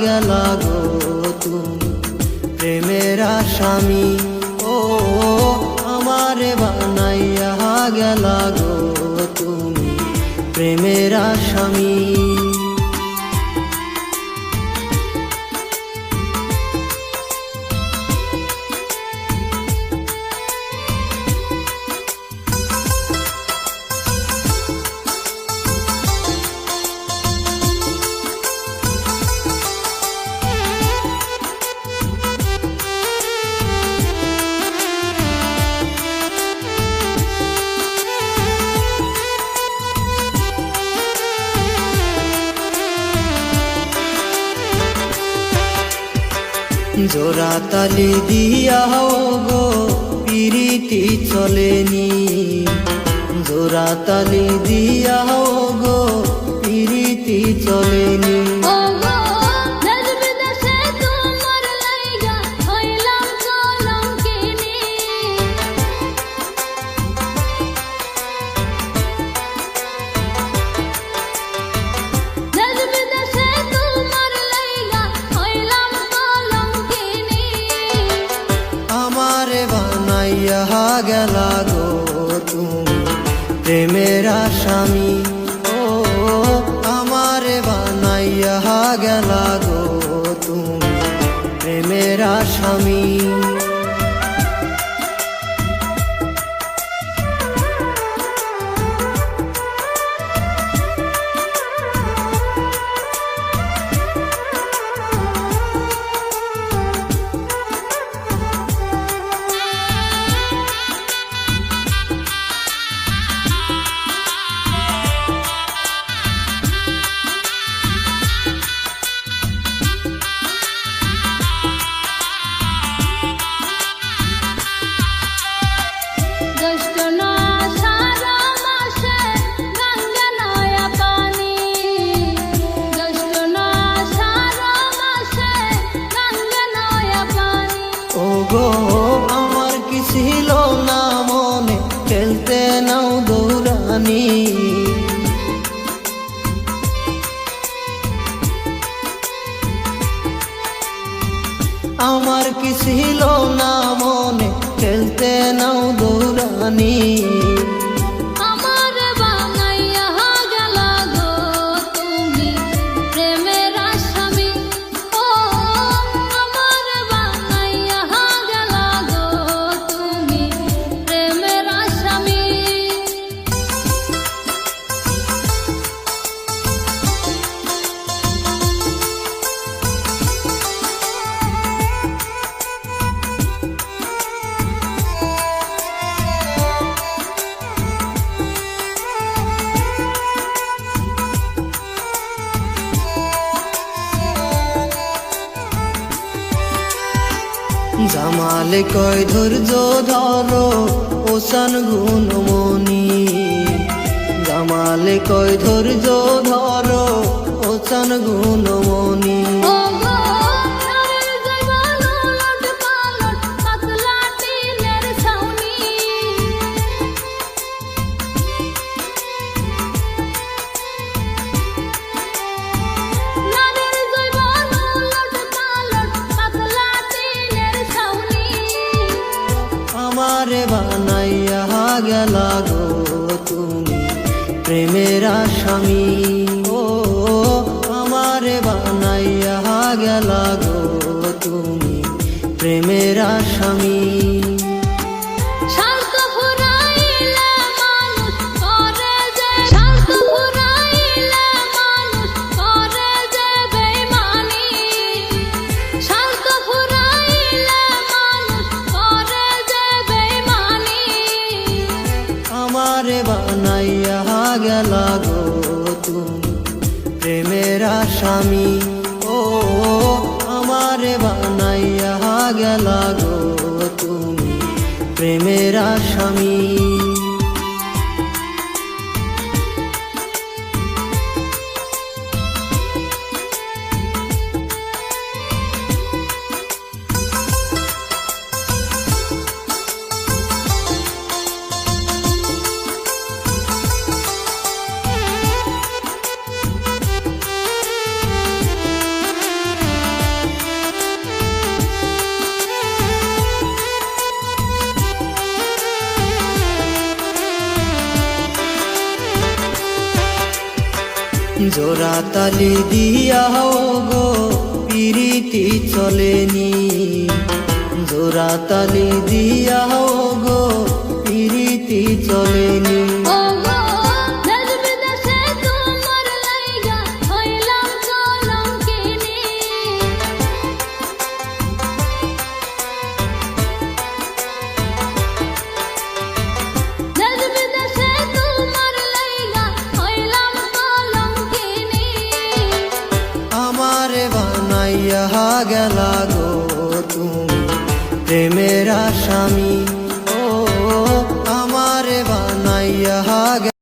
গেলা গো তুমি প্রেমের আসামি। ও আমারে বানাইয়া গেলা গো তুমি প্রেমের আসামি। জোড়া তালি দিয়াও গো পিরিতি চলেনি, জোড়া তালি দিয়াও গো পিরিতি চলেনি। গেলা গো তুমি প্রেমের আসামি। ও আমারে বানাইয়া গেলা গো তুমি প্রেমের আসামি। আমার কি ছিল না মনে খেলতে নাও দৌড়ানি, আমার কি ছিল না মনে খেলতে নাও দৌড়ানি। জামালে কয় ধৈর্য ধরো ওসান গুণমণি, জামালে কয় ধৈর্য ধরো ওসান গুণমণি। আমারে বানাইয়া গেলা গো তুমি প্রেমের আসামি। ও আমারে বানাইয়া গেলা গো তুমি প্রেমের আসামি। আমারে বানাইয়া গেলা গো তুমি প্রেমের আসামি। ও আমারে বানাইয়া গেলা গো তুমি প্রেমের আসামি। জোড়া তালি দিয়া গো পিরিতি চলেনি, জোড়া তালি দিয়া গো পিরিতি চলেনি। আমারে বানাইয়া গেলা গো তুমি প্রেমের আসামি, ও আমারে বানাইয়া